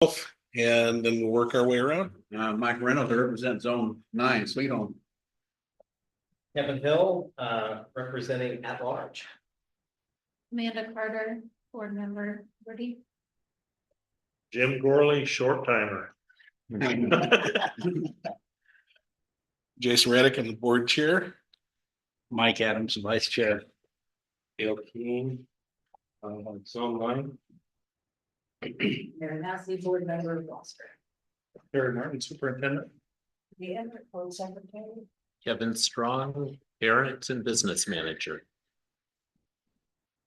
and then we'll work our way around. Mike Reynolds represents Zone 9, Sweet Home. Kevin Hill, representing at large. Amanda Carter, board member, Woody. Jim Gorley, short timer. Jason Reddick, I'm the board chair. Mike Adams, Vice Chair. Dale Keen, Zone 9. Mary Massey, board member of Gloucester. Terry Martin, Superintendent. Yeah, board secretary. Kevin Strong, parent and business manager.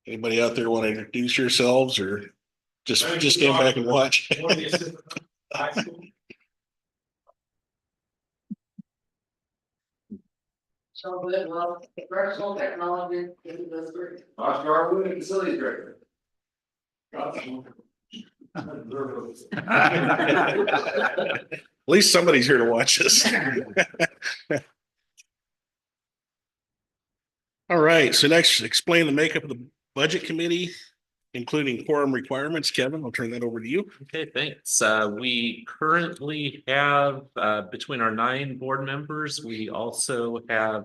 Anybody out there want to introduce yourselves or just stand back and watch? So good, well, personal technology in the district. Oscar Arwood, facilities director. At least somebody's here to watch us. All right, so next, explain the makeup of the budget committee, including quorum requirements. Kevin, I'll turn that over to you. Okay, thanks. We currently have, between our 9 board members, we also have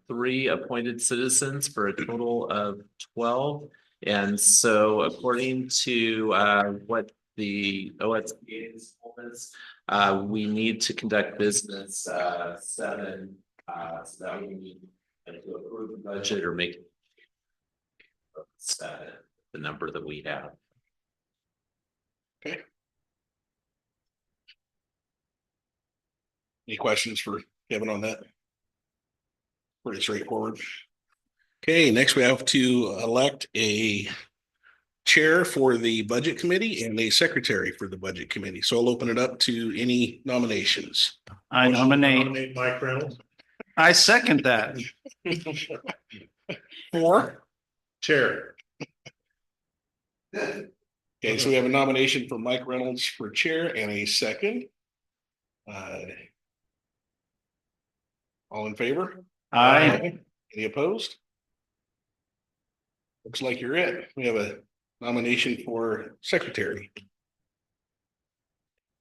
3 appointed citizens for a total of 12. And so according to what the OSBA is, we need to conduct business 7, so that we need to approve the budget or make 7 the number that we have. Okay. Any questions for Kevin on that? Pretty straightforward. Okay, next we have to elect a chair for the budget committee and a secretary for the budget committee. So I'll open it up to any nominations. I Nominate Mike Reynolds. I second that. For? Chair. Okay, so we have a nomination for Mike Reynolds for chair and a second. All in favor? Aye. Any opposed? Looks like you're it. We have a nomination for secretary.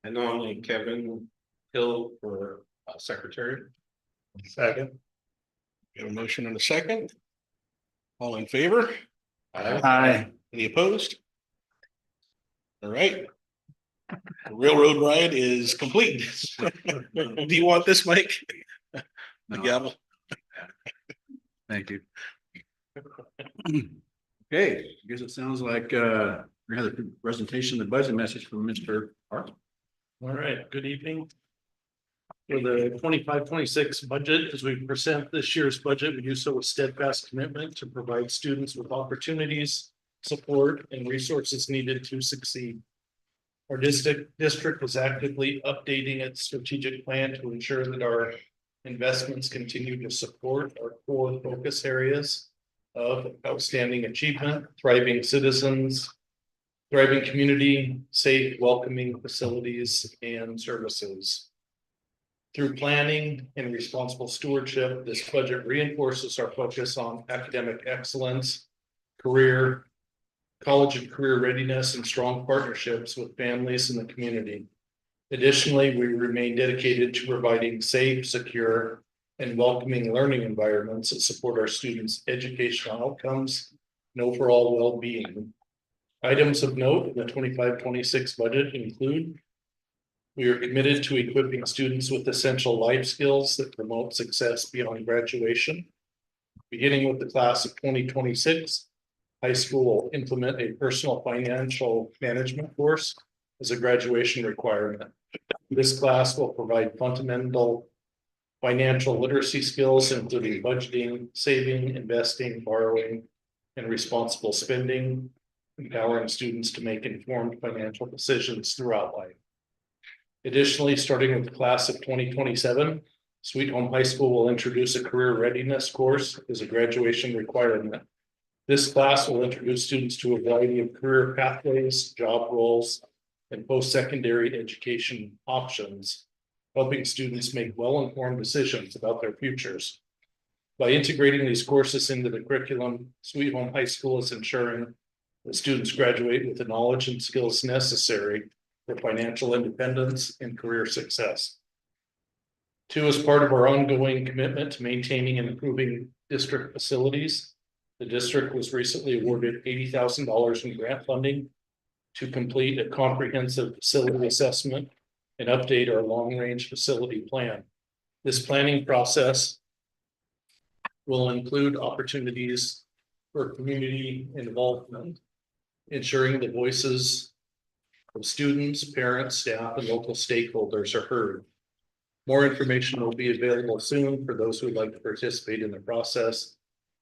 I nominate Kevin Hill for secretary. Second. We have a motion and a second. All in favor? Aye. Any opposed? All right. The railroad ride is complete. Do you want this, Mike? The gavel? Thank you. Okay, I guess it sounds like we have a presentation, the budget message from Mr. Hart. All right, good evening. For the 25-26 budget, as we present this year's budget, we do so with steadfast commitment to provide students with opportunities, support, and resources needed to succeed. Our district is actively updating its strategic plan to ensure that our investments continue to support our core focus areas of outstanding achievement, thriving citizens, thriving community, safe, welcoming facilities and services. Through planning and responsible stewardship, this budget reinforces our focus on academic excellence, college and career readiness, and strong partnerships with families in the community. Additionally, we remain dedicated to providing safe, secure, and welcoming learning environments that support our students' educational outcomes and overall well-being. Items of note in the 25-26 budget include: we are committed to equipping students with essential life skills that promote success beyond graduation. Beginning with the class of 2026, high school will implement a personal financial management course as a graduation requirement. This class will provide fundamental financial literacy skills, including budgeting, saving, investing, borrowing, and responsible spending, empowering students to make informed financial decisions throughout life. Additionally, starting with the class of 2027, Sweet Home High School will introduce a career readiness course as a graduation requirement. This class will introduce students to a variety of career pathways, job roles, and post-secondary education options, helping students make well-informed decisions about their futures. By integrating these courses into the curriculum, Sweet Home High School is ensuring that students graduate with the knowledge and skills necessary for financial independence and career success. 2, as part of our ongoing commitment to maintaining and improving district facilities, the district was recently awarded $80,000 in grant funding to complete a comprehensive facility assessment and update our long-range facility plan. This planning process will include opportunities for community involvement, ensuring the voices of students, parents, staff, and local stakeholders are heard. More information will be available soon for those who would like to participate in the process,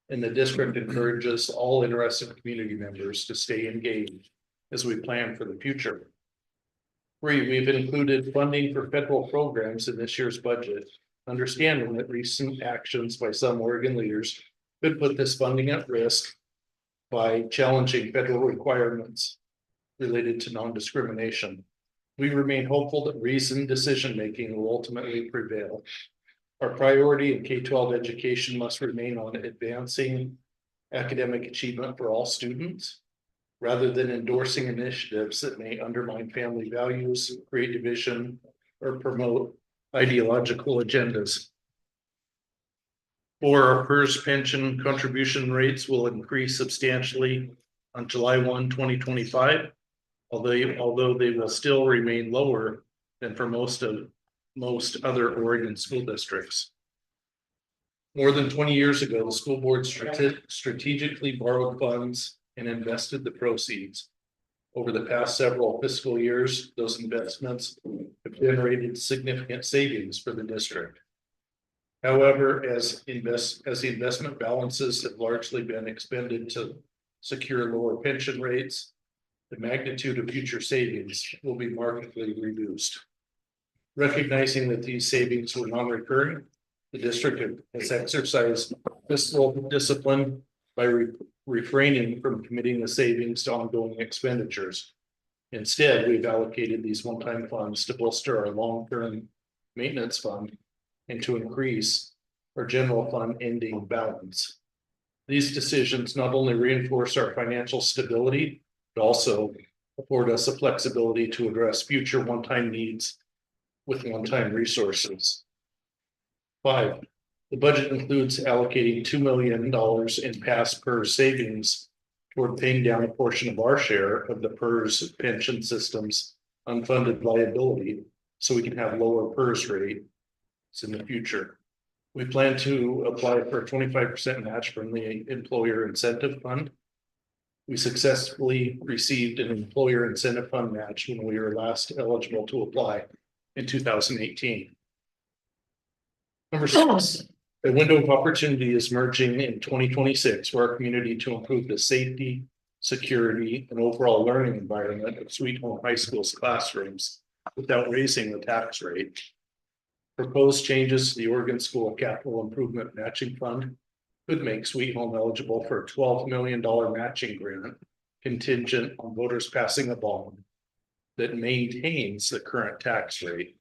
and the district encourages all interested community members to stay engaged as we plan for the future. 3, we've included funding for federal programs in this year's budget, understanding that recent actions by some Oregon leaders could put this funding at risk by challenging federal requirements related to non-discrimination. We remain hopeful that reasoned decision-making will ultimately prevail. Our priority in K-12 education must remain on advancing academic achievement for all students, rather than endorsing initiatives that may undermine family values, create division, or promote ideological agendas. 4, our PERS pension contribution rates will increase substantially on July 1, 2025, although they will still remain lower than for most other Oregon school districts. More than 20 years ago, the school board strategically borrowed funds and invested the proceeds. Over the past several fiscal years, those investments have generated significant savings for the district. However, as the investment balances have largely been expended to secure lower pension rates, the magnitude of future savings will be markedly reduced. Recognizing that these savings were non-recurring, the district has exercised fiscal discipline by refraining from committing the savings to ongoing expenditures. Instead, we've allocated these one-time funds to bolster our long-term maintenance fund and to increase our general fund ending balance. These decisions not only reinforce our financial stability, but also afford us the flexibility to address future one-time needs with one-time resources. 5, the budget includes allocating $2 million in past PERS savings toward paying down a portion of our share of the PERS pension system's unfunded liability, so we can have lower PERS rates in the future. We plan to apply for a 25% match from the employer incentive fund. We successfully received an employer incentive fund match when we were last eligible to apply in 2018. Number 6, a window of opportunity is emerging in 2026 for our community to improve the safety, security, and overall learning environment of Sweet Home High School's classrooms without raising the tax rate. Proposed changes to the Oregon School Capital Improvement Matching Fund could make Sweet Home eligible for a $12 million matching grant contingent on voters passing a bond that maintains the current tax rate.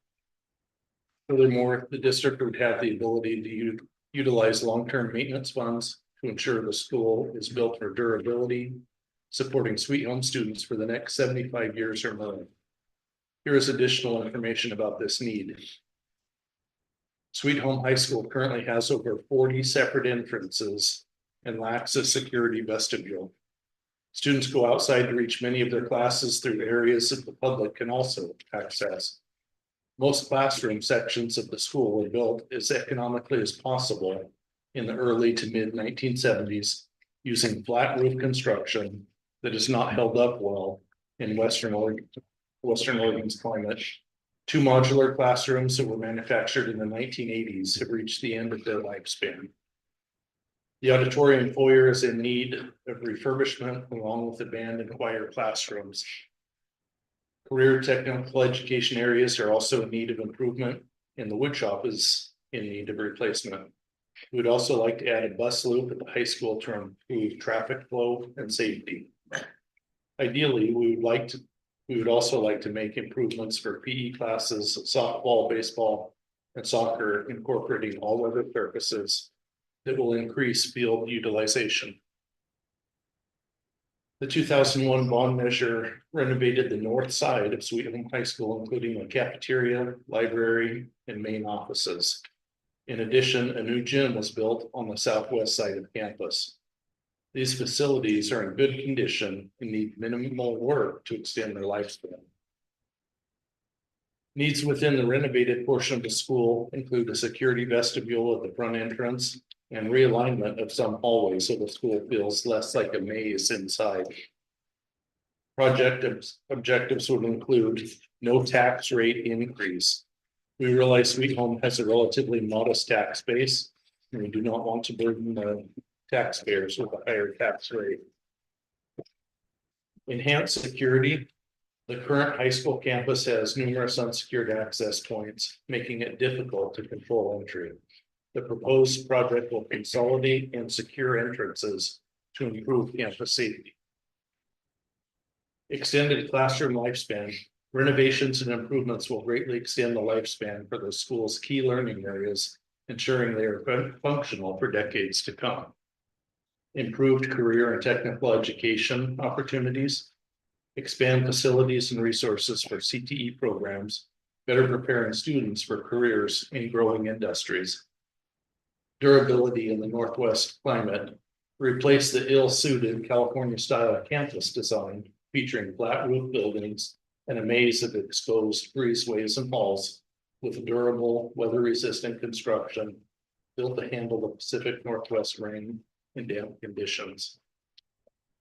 Furthermore, the district would have the ability to utilize long-term maintenance funds to ensure the school is built for durability, supporting Sweet Home students for the next 75 years or more. Here is additional information about this need. Sweet Home High School currently has over 40 separate entrances and lacks a security vestibule. Students go outside to reach many of their classes through areas that the public can also access. Most classroom sections of the school were built as economically as possible in the early to mid 1970s using flat roof construction that is not held up well in Western Oregon's climate. 2 modular classrooms that were manufactured in the 1980s have reached the end of their lifespan. The auditorium foyer is in need of refurbishment along with the band and choir classrooms. Career technical education areas are also in need of improvement, and the wood shop is in need of replacement. We would also like to add a bus loop at the high school to improve traffic flow and safety. Ideally, we would also like to make improvements for PE classes, softball, baseball, and soccer, incorporating all weather surfaces. That will increase field utilization. The 2001 bond measure renovated the north side of Sweet Home High School, including a cafeteria, library, and main offices. In addition, a new gym was built on the southwest side of campus. These facilities are in good condition and need minimal work to extend their lifespan. Needs within the renovated portion of the school include a security vestibule at the front entrance and realignment of some hallways so the school feels less like a maze inside. Project objectives would include no tax rate increase. We realize Sweet Home has a relatively modest tax base, and we do not want to burden the taxpayers with a higher tax rate. Enhanced security. The current high school campus has numerous unsecured access points, making it difficult to control entry. The proposed project will consolidate and secure entrances to improve campus safety. Extended classroom lifespan. Renovations and improvements will greatly extend the lifespan for the school's key learning areas, ensuring they are functional for decades to come. Improved career and technical education opportunities. Expand facilities and resources for CTE programs, better preparing students for careers in growing industries. Durability in the Northwest climate. Replace the ill-suited California-style campus design featuring flat roof buildings and a maze of exposed breezeways and halls with durable, weather-resistant construction built to handle the Pacific Northwest rain and damp conditions.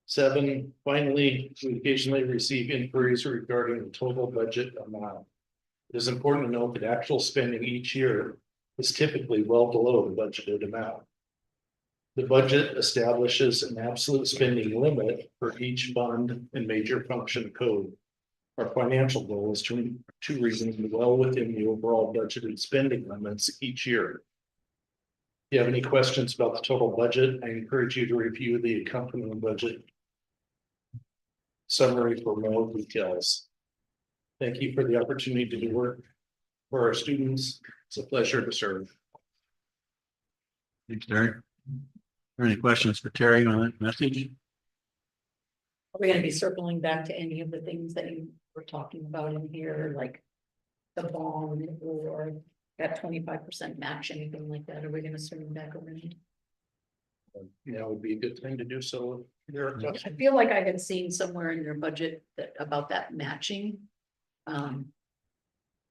7, finally, we occasionally receive inquiries regarding the total budget amount. It is important to note that actual spending each year is typically well below the budgeted amount. The budget establishes an absolute spending limit for each fund and major function code. Our financial goal is to remain well within the overall budgeted spending limits each year. If you have any questions about the total budget, I encourage you to review the accompanying budget summary for more details. Thank you for the opportunity to do work for our students. It's a pleasure to serve. Thanks, Terry. Are there any questions for Terry on that message? Are we gonna be circling back to any of the things that you were talking about in here, like the bond or that 25% match, anything like that? Are we gonna circle back around? Yeah, it would be a good thing to do so. There are I feel like I had seen somewhere in your budget that about that matching.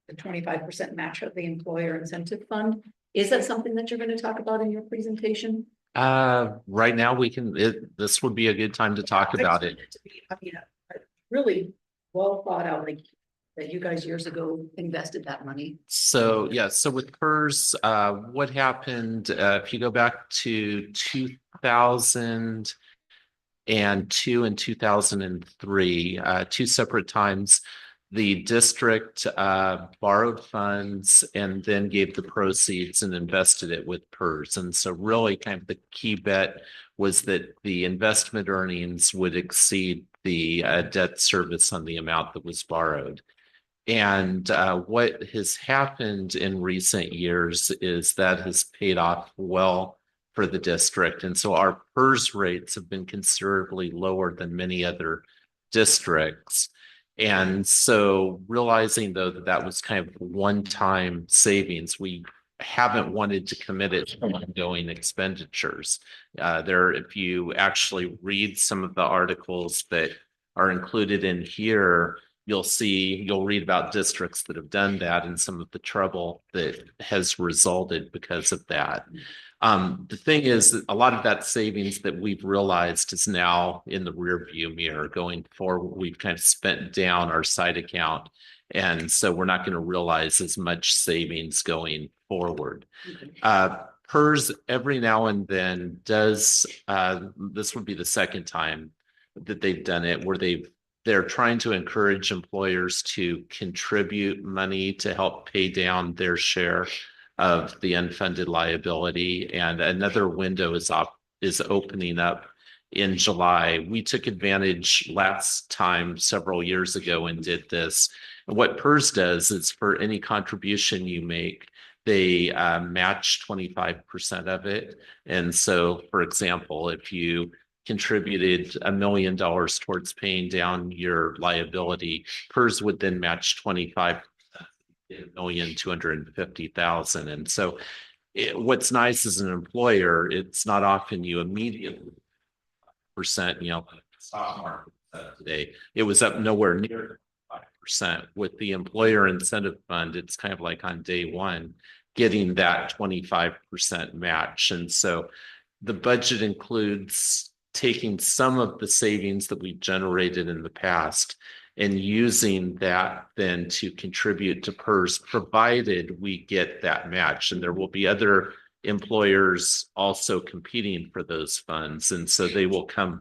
The 25% match of the employer incentive fund. Is that something that you're gonna talk about in your presentation? Right now we can, this would be a good time to talk about it. I mean, really well thought out, like that you guys years ago invested that money. So, yeah, so with PERS, what happened, if you go back to 2002 and 2003, two separate times, the district borrowed funds and then gave the proceeds and invested it with PERS. And so really kind of the key bet was that the investment earnings would exceed the debt service on the amount that was borrowed. And what has happened in recent years is that has paid off well for the district. And so our PERS rates have been considerably lower than many other districts. And so realizing though that that was kind of one-time savings, we haven't wanted to commit it to ongoing expenditures. If you actually read some of the articles that are included in here, you'll read about districts that have done that and some of the trouble that has resulted because of that. The thing is that a lot of that savings that we've realized is now in the rear view mirror. Going forward, we've kind of spent down our side account. And so we're not going to realize as much savings going forward. PERS every now and then does, this would be the second time that they've done it, where they're trying to encourage employers to contribute money to help pay down their share of the unfunded liability. And another window is opening up in July. We took advantage last time several years ago and did this. And what PERS does is for any contribution you make, they match 25% of it. And so, for example, if you contributed $1 million towards paying down your liability, PERS would then match 25,250,000. And so what's nice as an employer, it's not often you immediately percent, stock market today, it was up nowhere near 5%. With the employer incentive fund, it's kind of like on day one, getting that 25% match. And so the budget includes taking some of the savings that we've generated in the past and using that then to contribute to PERS, provided we get that match. And there will be other employers also competing for those funds. And so they will come,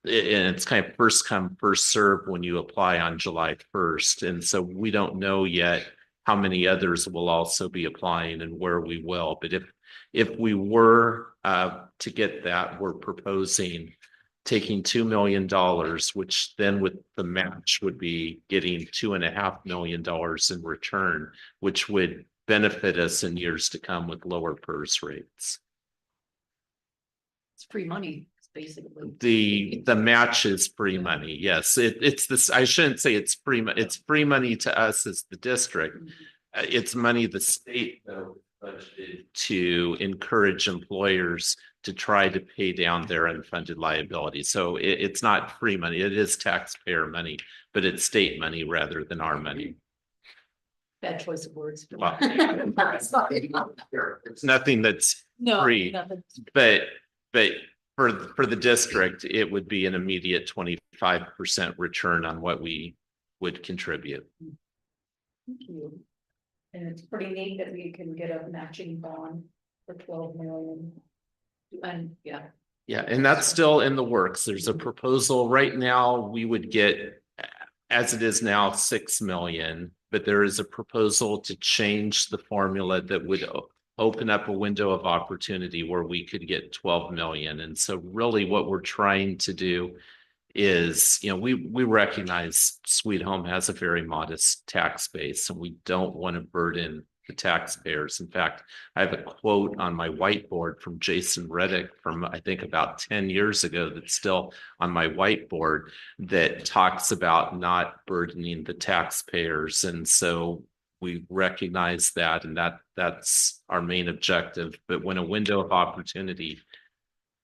and it's kind of first come, first serve when you apply on July 1st. And so we don't know yet how many others will also be applying and where we will. But if we were to get that, we're proposing taking $2 million, which then with the match would be getting $2.5 million in return, which would benefit us in years to come with lower PERS rates. It's free money, basically. The match is free money. Yes, it's this. I shouldn't say it's free. It's free money to us as the district. It's money the state though budgeted to encourage employers to try to pay down their unfunded liability. So it's not free money. It is taxpayer money, but it's state money rather than our money. Bad choice of words. Well, it's nothing that's No, free. nothing. But for the district, it would be an immediate 25% return on what we would contribute. Thank you. And it's pretty neat that we can get a matching bond for 12 million. And yeah, Yeah, and that's still in the works. There's a proposal right now. We would get, as it is now, 6 million, but there is a proposal to change the formula that would open up a window of opportunity where we could get 12 million. And so really what we're trying to do is, we recognize Sweet Home has a very modest tax base and we don't want to burden the taxpayers. In fact, I have a quote on my whiteboard from Jason Reddick from, I think, about 10 years ago that's still on my whiteboard that talks about not burdening the taxpayers. And so we recognize that, and that's our main objective. But when a window of opportunity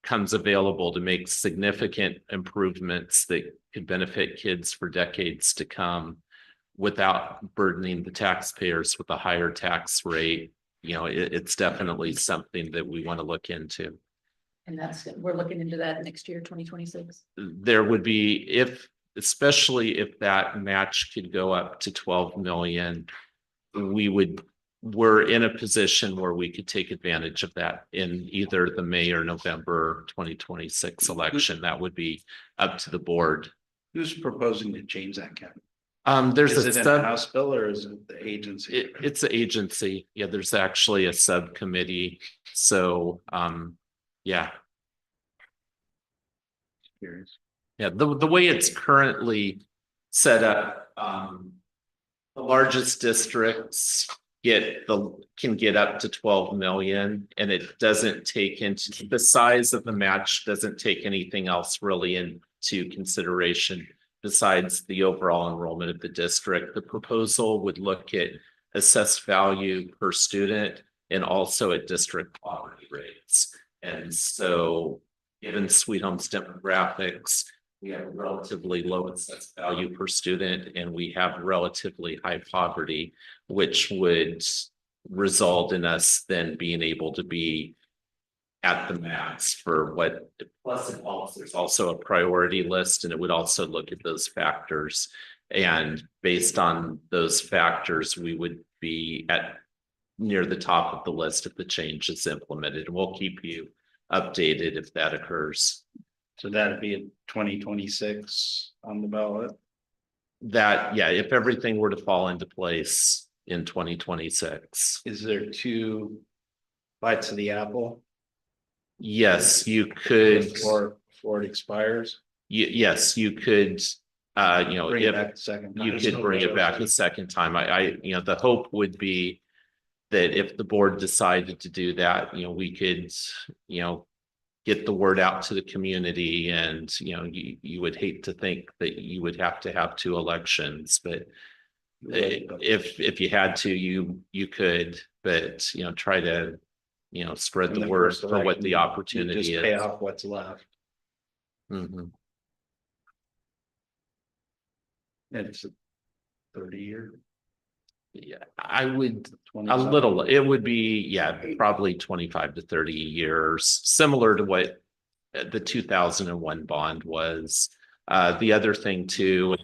comes available to make significant improvements that could benefit kids for decades to come without burdening the taxpayers with a higher tax rate, it's definitely something that we want to look into. and we're looking into that next year, 2026. There would be, especially if that match could go up to 12 million, we're in a position where we could take advantage of that in either the May or November 2026 election. That would be up to the board. Who's proposing to change that, Kevin? There's Is it a House bill or is it the agency? It's an agency. Yeah, there's actually a subcommittee. So, yeah. Curious. Yeah, the way it's currently set up, the largest districts can get up to 12 million, and it doesn't take into the size of the match, doesn't take anything else really into consideration besides the overall enrollment of the district. The proposal would look at assessed value per student and also at district poverty rates. And so given Sweet Home's demographics, we have relatively low assessed value per student, and we have relatively high poverty, which would result in us then being able to be at the max for what, plus and also there's also a priority list, and it would also look at those factors. And based on those factors, we would be at near the top of the list if the change is implemented. And we'll keep you updated if that occurs. So that'd be in 2026 on the ballot. That, yeah, if everything were to fall into place in 2026. Is there 2 bites of the apple? Yes, you could. Before it expires? Yes, you could, Bring it back the second time. you could bring it back a second time. The hope would be that if the board decided to do that, we could, get the word out to the community. And, you know, you would hate to think that you would have to have 2 elections, but if you had to, you could, but, you know, try to, you know, spread And the then word first for what the election, you opportunity just is. pay off what's left. Mhm. And it's a 30-year, Yeah, I would 20. a little, it would be, yeah, probably 25 to 30 years, similar to what the 2001 bond was. The other thing too,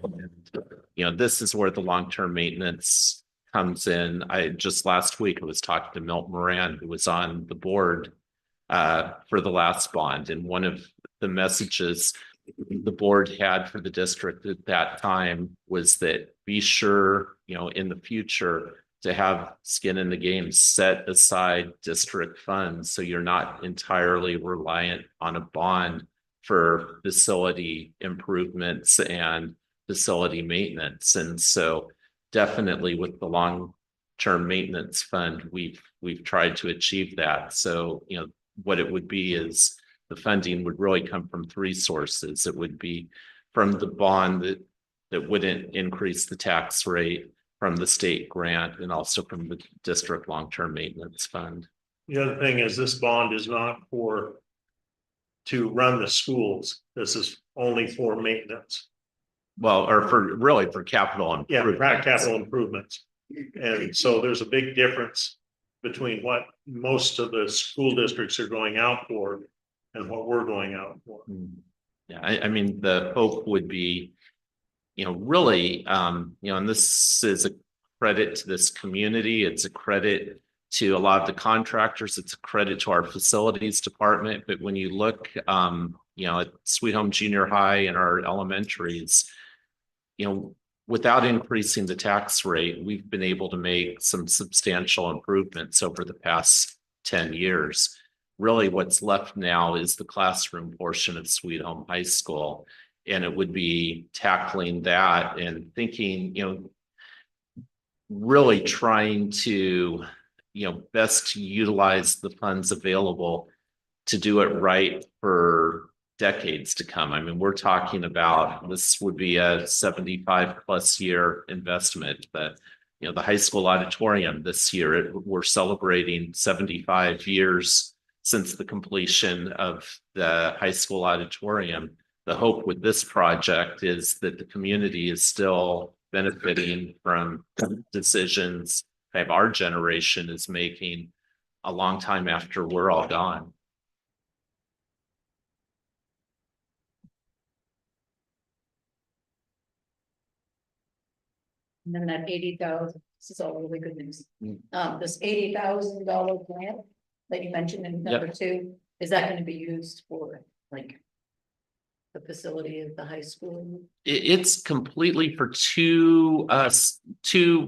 you know, this is where the long-term maintenance comes in. I just last week I was talking to Milt Moran, who was on the board for the last bond, and one of the messages the board had for the district at that time was that be sure, you know, in the future to have skin in the game, set aside district funds so you're not entirely reliant on a bond for facility improvements and facility maintenance. And so definitely with the long-term maintenance fund, we've tried to achieve that. So, you know, what it would be is the funding would really come from 3 sources. It would be from the bond that wouldn't increase the tax rate, from the state grant, and also from the district long-term maintenance fund. The other thing is this bond is not to run the schools. This is only for maintenance. Well, or for capital Yeah, improvements. capital improvements. And so there's a big difference between what most of the school districts are going out for and what we're going out for. Yeah, I mean, the hope would be, you know, really, you know, and this is a credit to this community. It's a credit to a lot of the contractors. It's a credit to our facilities department. But when you look, you know, at Sweet Home Junior High and our elementaries, you know, without increasing the tax rate, we've been able to make some substantial improvements over the past 10 years. Really, what's left now is the classroom portion of Sweet Home High School. And it would be tackling that and thinking, you know, really trying to, you know, best utilize the funds available to do it right for decades to come. I mean, we're talking about, this would be a 75+ year investment. But, you know, the high school auditorium this year, we're celebrating 75 years since the completion of the high school auditorium. The hope with this project is that the community is still benefiting from decisions that our generation is making a long time after we're all gone. And then that 80,000, this is all really good news. Mm. This $80,000 grant that you mentioned in number 2, is that gonna be used for like the facility of the high school? It's completely for two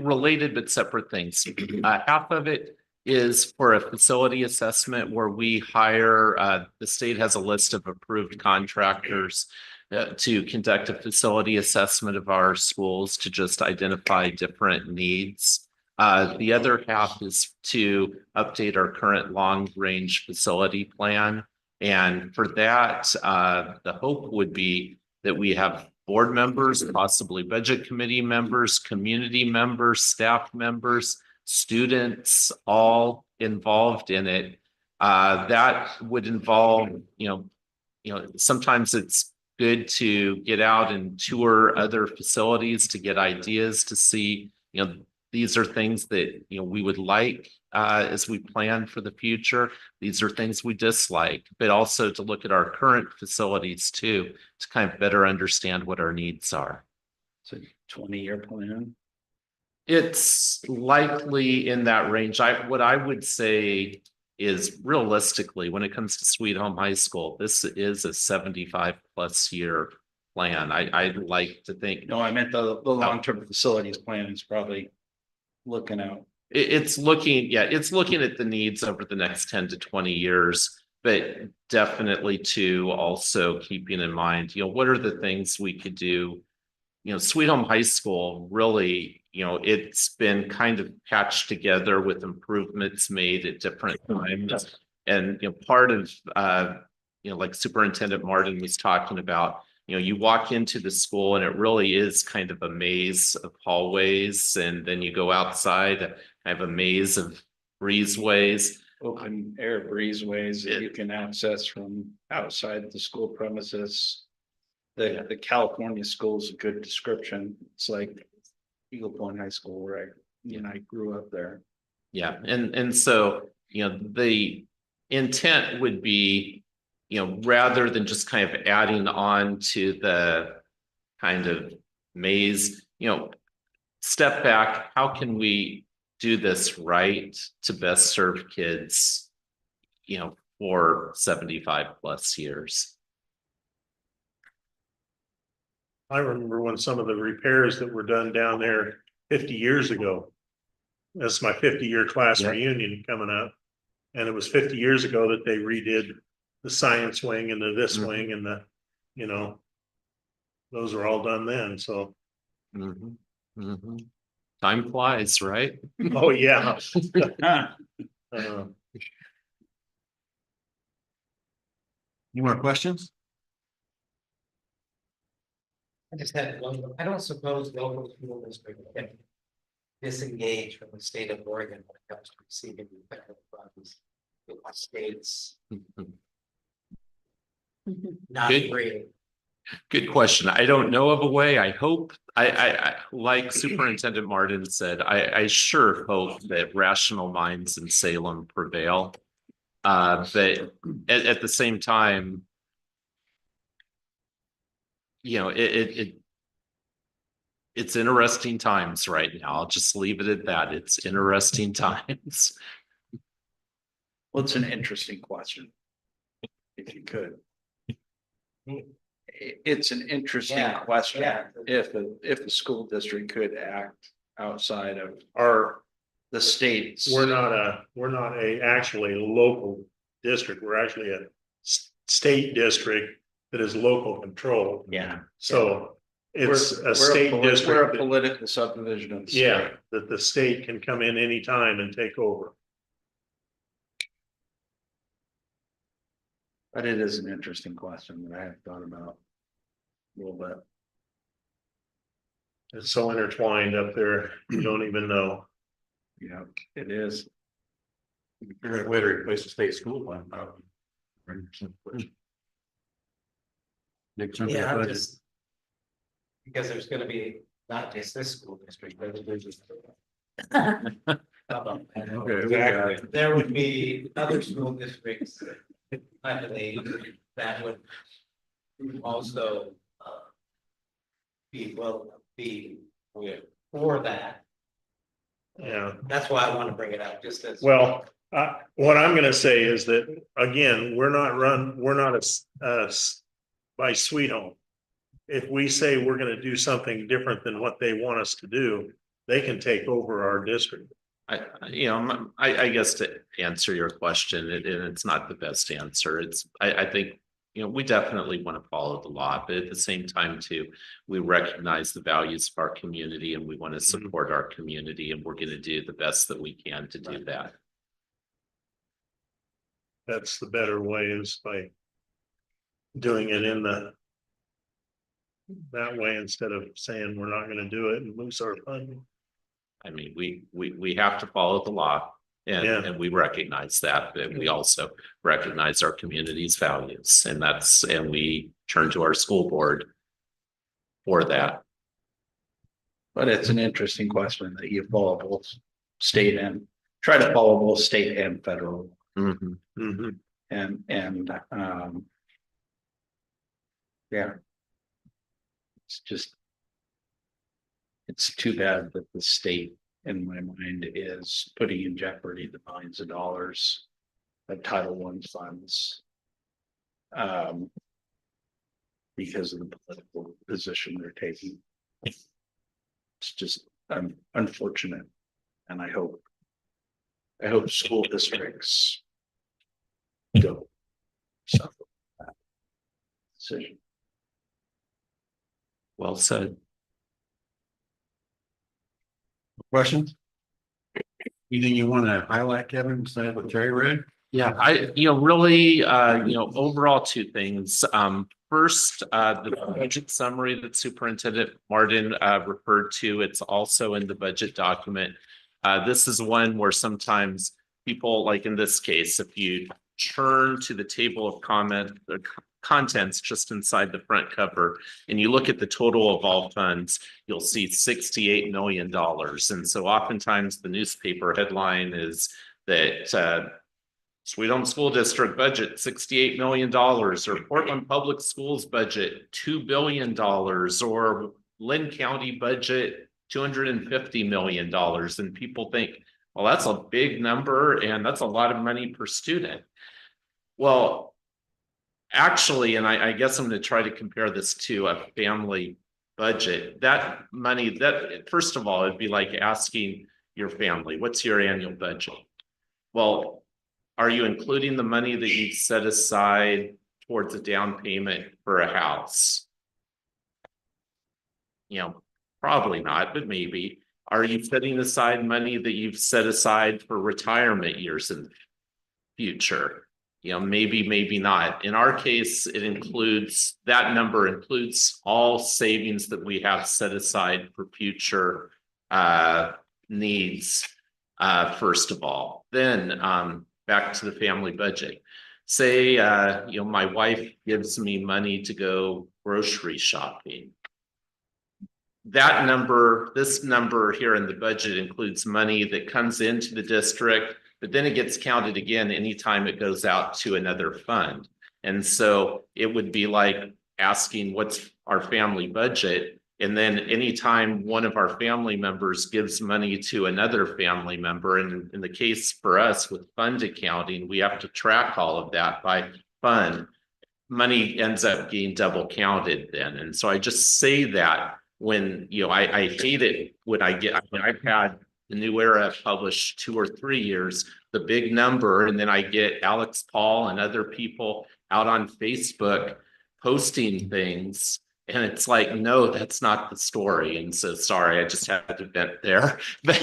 related but separate things. Half of it is for a facility assessment where we hire, the state has a list of approved contractors to conduct a facility assessment of our schools to just identify different needs. The other half is to update our current long-range facility plan. And for that, the hope would be that we have board members, possibly budget committee members, community members, staff members, students, all involved in it. That would involve, you know, sometimes it's good to get out and tour other facilities to get ideas to see, you know, these are things that, you know, we would like as we plan for the future. These are things we dislike, but also to look at our current facilities too, to kind of better understand what our needs are. It's a 20-year plan. It's likely in that range. What I would say is realistically, when it comes to Sweet Home High School, this is a 75+ year plan. I'd like to think. No, I meant the long-term facilities plan is probably looking out. It's looking at the needs over the next 10 to 20 years, but definitely to also keeping in mind, you know, what are the things we could do? You know, Sweet Home High School really, you know, it's been kind of patched together with improvements made at different times. And, you know, part of like Superintendent Martin was talking about, you walk into the school and it really is kind of a maze of hallways, and then you go outside, I have a maze of breezeways. Open air breezeways that you can access from outside the school premises. The California school is a good description. It's like Eagle Point High School, where I grew up there. Yeah, and so, the intent would be, rather than just kind of adding on to the kind of maze, step back, how can we do this right to best serve kids, for 75 plus years? I remember when some of the repairs that were done down there 50 years ago. That's my 50-year class Yeah. reunion coming up. And it was 50 years ago that they redid the science wing and the this Mhm. wing and those were all done then. So, Mhm, mhm. Time flies, right? oh, yeah. Huh. Any more questions? I just had one, I don't suppose local school district can disengage from the state of Oregon when it comes to receiving federal funds. If the states not Good. agree. Good question. I don't know of a way. I hope, I like Superintendent Martin said, I sure hope that rational minds in Salem prevail. But at the same time, it's interesting times right now. I'll just leave it at that. It's interesting times. Well, it's an interesting question. If you could. It's an interesting Yeah, question. yeah. If the school district could act outside of Our, the states. we're not actually a local district. We're actually a state district that is local control. Yeah. So it's We're a state We're a district. that- political subdivision of the Yeah, state. that the state can come in anytime and take over. But it is an interesting question that I have thought about a little bit. It's so intertwined up there, you don't even know. Yeah, it is. Figure out a way to replace the state school plan. Yeah, I'm just. Because there's gonna be not just this school district, but there's. Exactly. There would be other school districts, I believe, that would also. Be for that. Yeah. That's why I want to bring it up, just as. Well, what I'm gonna say is that, again, we're not by Sweet Home. If we say we're gonna do something different than what they want us to do, they can take over our district. I guess to answer your question, and it's not the best answer. I think, we definitely want to follow the law, but at the same time too, we recognize the values of our community and we want to support our community, and we're going to do the best that we can to do that. That's the better way, is by doing it that way, instead of saying we're not gonna do it and lose our funding. I mean, we have to follow the law, Yeah. and we recognize that, but we also recognize our community's values, and we turn to our school board for that. But it's an interesting question that you follow both state and try to follow both state and federal. Mhm. Mhm. And yeah. It's too bad that the state, in my mind, is putting in jeopardy the millions of dollars of Title I funds. Because of the political position they're taking. It's just unfortunate, and I hope school districts don't suffer that decision. Well said. Questions? Anything you want to highlight, Kevin, besides what Jerry read? Yeah, really, overall two things. First, the budget summary that Superintendent Martin referred to, it's also in the budget document. This is one where sometimes people, like in this case, if you turn to the table of contents just inside the front cover, and you look at the total of all funds, you'll see $68 million. And so oftentimes the newspaper headline is that Sweet Home School District budget $68 million, or Portland Public Schools budget $2 billion, or Lynn County budget $250 million. And people think, well, that's a big number and that's a lot of money per student. Well, actually, and I guess I'm going to try to compare this to a family budget. That money, that first of all, it'd be like asking your family, what's your annual budget? Well, are you including the money that you've set aside towards a down payment for a house? Probably not, but maybe. Are you setting aside money that you've set aside for retirement years in the future? Maybe, maybe not. In our case, that number includes all savings that we have set aside for future needs, first of all. Then back to the family budget. Say, my wife gives me money to go grocery shopping. This number here in the budget includes money that comes into the district, but then it gets counted again anytime it goes out to another fund. And so it would be like asking what's our family budget. And then anytime one of our family members gives money to another family member, and in the case for us with fund accounting, we have to track all of that by fund. Money ends up being double counted then. And so I just say that when, I hate it when I've had the New Era published 2 or 3 years, the big number, and then I get Alex Paul and other people out on Facebook posting things. And it's like, no, that's not the story. And so, sorry, I just had to vent there. But,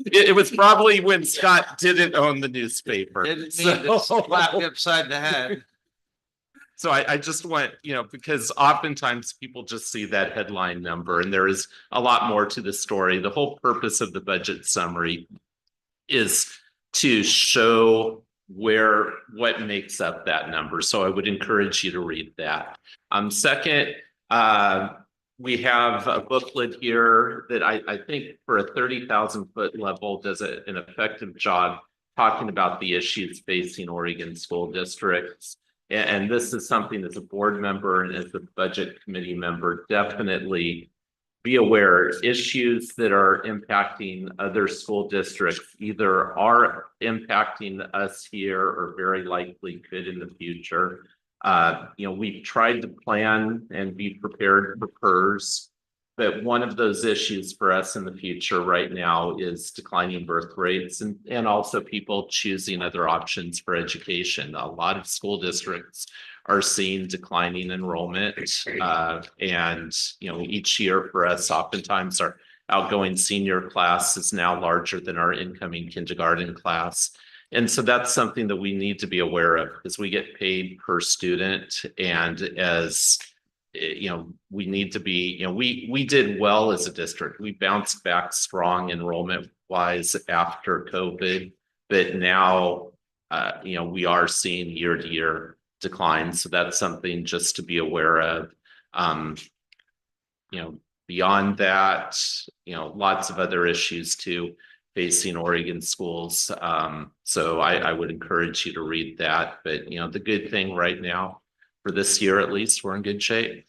it was probably when Scott didn't own the newspaper. Didn't mean to slap you upside the head. So I just want, because oftentimes people just see that headline number and there is a lot more to the story. The whole purpose of the budget summary is to show what makes up that number. So I would encourage you to read that. Second, we have a booklet here that I think for a 30,000 foot level does an effective job talking about the issues facing Oregon school districts. And this is something as a board member and as a budget committee member, definitely be aware issues that are impacting other school districts either are impacting us here or very likely could in the future. We've tried to plan and be prepared for PERS, but one of those issues for us in the future right now is declining birth rates and also people choosing other options for education. A lot of school districts are seeing declining enrollment. And each year for us, oftentimes our outgoing senior class is now larger than our incoming kindergarten class. And so that's something that we need to be aware of because we get paid per student. And as we need to be, we did well as a district. We bounced back strong enrollment wise after COVID, but now, we are seeing year to year decline. So that's something just to be aware of. Beyond that, lots of other issues too facing Oregon schools. So I would encourage you to read that. But, the good thing right now for this year, at least, we're in good shape.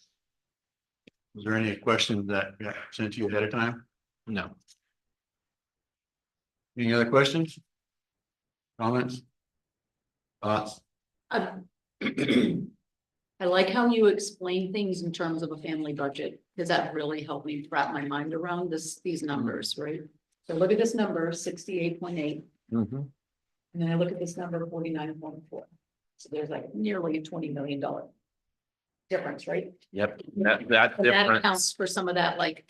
Was there any questions that got sent to you ahead of time? No. Any other questions? Comments? Thoughts? I like how you explain things in terms of a family budget, because that really helped me wrap my mind around these numbers, right? So look at this number, 68.8. Mm-hmm. And then I look at this number, 49.4. So there's like nearly a $20 million difference, right? Yep. That That difference. accounts for some of that, like,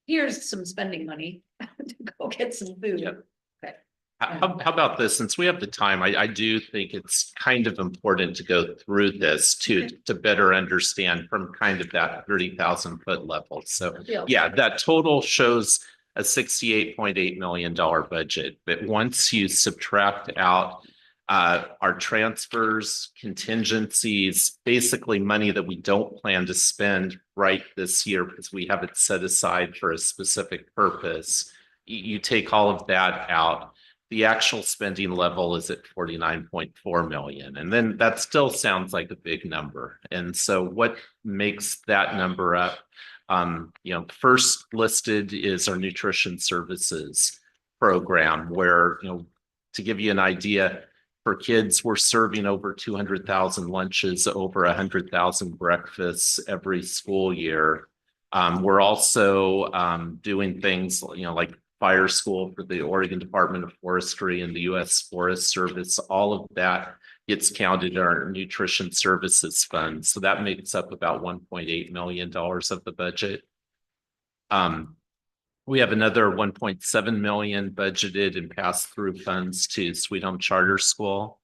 here's some spending money to go get some food. Yep. Okay, How about this? Since we have the time, I do think it's kind of important to go through this to better understand from kind of that 30,000 foot level. So yeah, that total shows a $68.8 million budget. But once you subtract out our transfers, contingencies, basically money that we don't plan to spend right this year because we have it set aside for a specific purpose, you take all of that out. The actual spending level is at 49.4 million. And then that still sounds like a big number. And so what makes that number up? First listed is our nutrition services program, where, to give you an idea, for kids, we're serving over 200,000 lunches, over 100,000 breakfasts every school year. We're also doing things, like fire school for the Oregon Department of Forestry and the U.S. Forest Service. All of that gets counted in our nutrition services fund. So that makes up about $1.8 million of the budget. We have another 1.7 million budgeted and passed through funds to Sweet Home Charter School.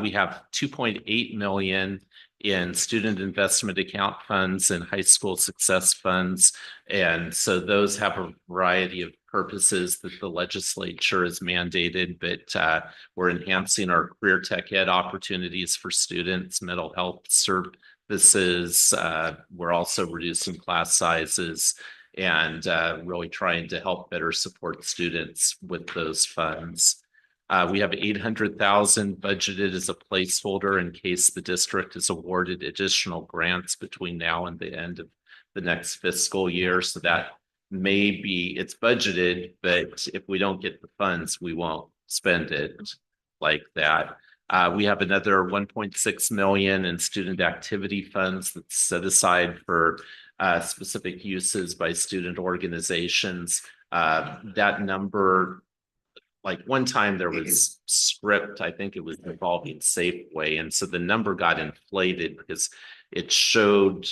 We have 2.8 million in student investment account funds and high school success funds. And so those have a variety of purposes that the legislature has mandated, but we're enhancing our career tech ed opportunities for students, mental health services. We're also reducing class sizes and really trying to help better support students with those funds. We have 800,000 budgeted as a placeholder in case the district is awarded additional grants between now and the end of the next fiscal year. So that it's budgeted, but if we don't get the funds, we won't spend it like that. We have another 1.6 million in student activity funds that's set aside for specific uses by student organizations. That number, like one time there was script, I think it was involving Safeway. And so the number got inflated because it showed,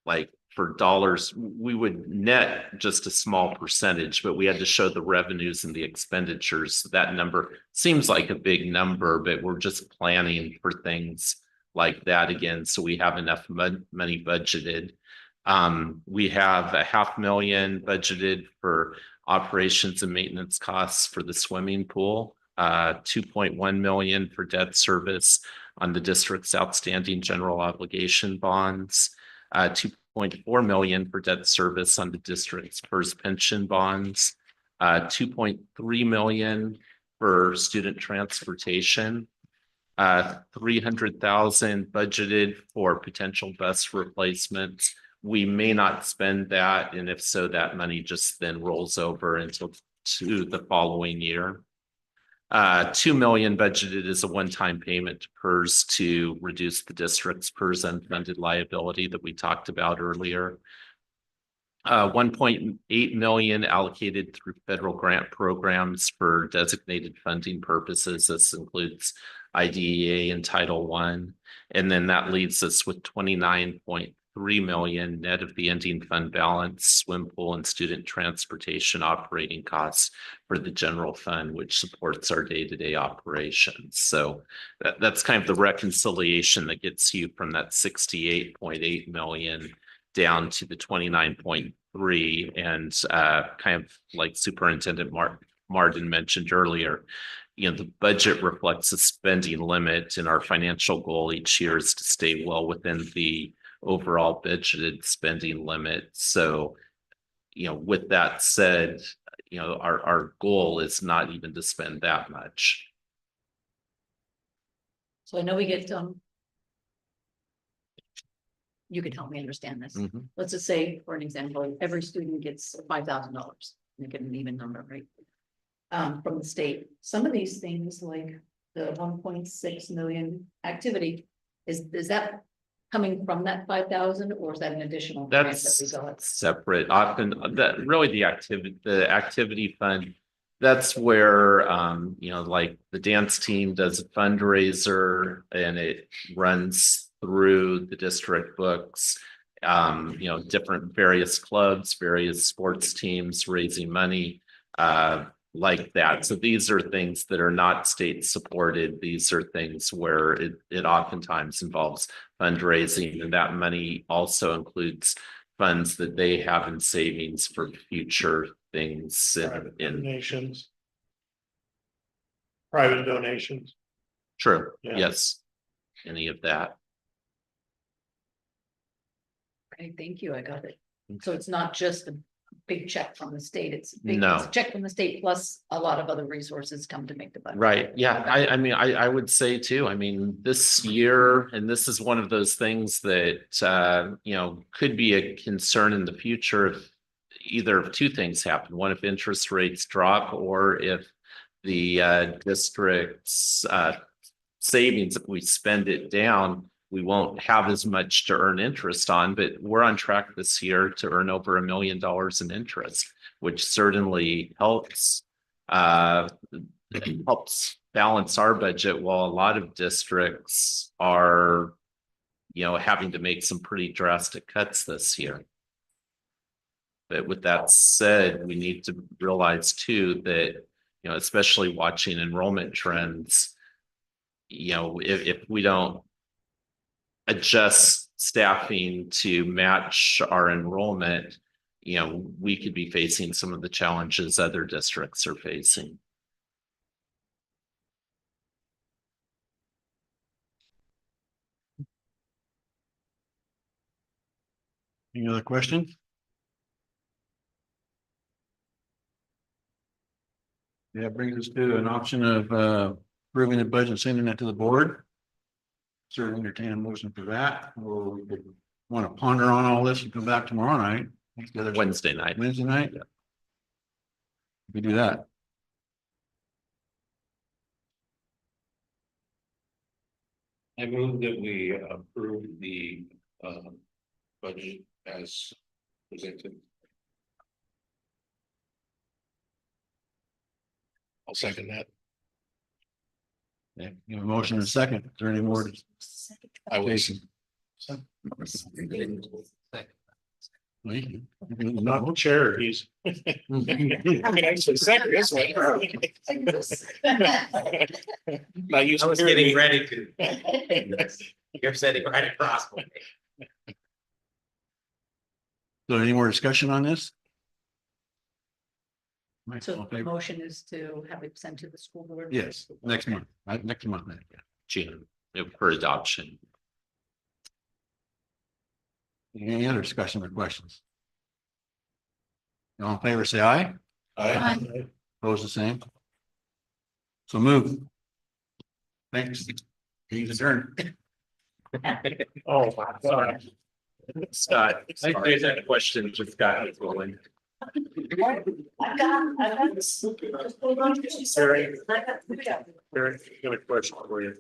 like, for dollars, we would net just a small percentage, but we had to show the revenues and the expenditures. So that number seems like a big number, but we're just planning for things like that again. So we have enough money budgeted. We have $500,000 budgeted for operations and maintenance costs for the swimming pool, 2.1 million for debt service on the district's outstanding general obligation bonds, 2.4 million for debt service on the district's first pension bonds, 2.3 million for student transportation, 300,000 budgeted for potential bus replacements. We may not spend that, and if so, that money just then rolls over until to the following year. 2 million budgeted as a one-time payment to PERS to reduce the district's PERS unfunded liability that we talked about earlier. 1.8 million allocated through federal grant programs for designated funding purposes. This includes IDEA and Title I. And then that leaves us with 29.3 million net of the ending fund balance, swim pool and student transportation operating costs for the general fund, which supports our day-to-day operations. So that's kind of the reconciliation that gets you from that 68.8 million down to the 29.3. And kind of like Superintendent Martin mentioned earlier, the budget reflects a spending limit, and our financial goal each year is to stay well within the overall budgeted spending limit. So, with that said, our goal is not even to spend that much. So I know we get, you can help me understand this. Let's just say, for an example, every student gets $5,000, make it an even number, right? From the state. Some of these things, like the 1.6 million activity, is that coming from that 5,000, or is that an additional grant that we got? Separate. Often that really the activity fund, that's where like the dance team does a fundraiser and it runs through the district books, different various clubs, various sports teams raising money. like that. So these are things that are not state supported. These are things where it oftentimes involves fundraising, and that money also includes funds that they have in savings for future things in Donations. Private donations. true, Yeah. yes. Any of that. Okay, thank you, I got it. So it's not just a big check from the state, it's a No. check from the state plus a lot of other resources come to make the budget. Right, yeah, I mean, I would say too, I mean, this year, and this is one of those things that, you know, could be a concern in the future if either of two things happen. One, if interest rates drop, or if the district's savings, if we spend it down, we won't have as much to earn interest on, but we're on track this year to earn over $1 million in interest, which certainly helps helps balance our budget, while a lot of districts are, you know, having to make some pretty drastic cuts this year. But with that said, we need to realize too that, you know, especially watching enrollment trends, you know, if we don't adjust staffing to match our enrollment, you know, we could be facing some of the challenges other districts are facing. Any other questions? Yeah, brings us to an option of approving the budget, and sending that to the board. Certainly entertain a motion for that, or we could want to ponder on all this and come back tomorrow night. Wednesday night. Wednesday night? Yeah. We do that. I move that we approve the budget as presented. I'll second that. Yeah, you have a motion and a second. Is there any more? I will. Jason? Not the chair, he's. I can actually second this one. Not used I was to getting hearing ready to. You're sitting right across from me. So any more discussion on this? Right, all So in the favor? motion is to have it sent to the school board? Yes, next month, right, next month. June, for adoption. Any other discussion or questions? All in favor, say aye. Aye. Opposed, the same. So move. Thanks. He's adjourned. Oh, sorry. Scott, I had a question for Scott as well. I've got this. Sarah, got a question for you.